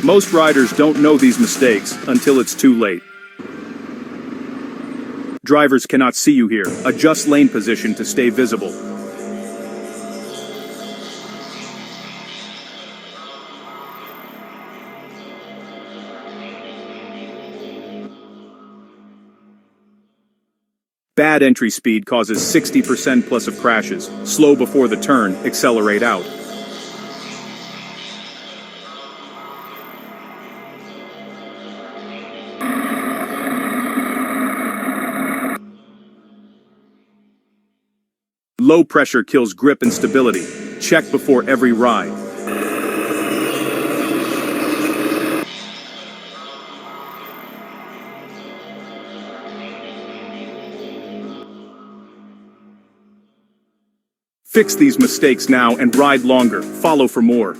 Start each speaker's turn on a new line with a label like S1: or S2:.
S1: Most riders don't know these mistakes until it's too late. Drivers cannot see you here. Adjust lane position to stay visible. Bad entry speed causes 60% plus of crashes. Slow before the turn, accelerate out. Low pressure kills grip and stability. Check before every ride. Fix these mistakes now and ride longer. Follow for more.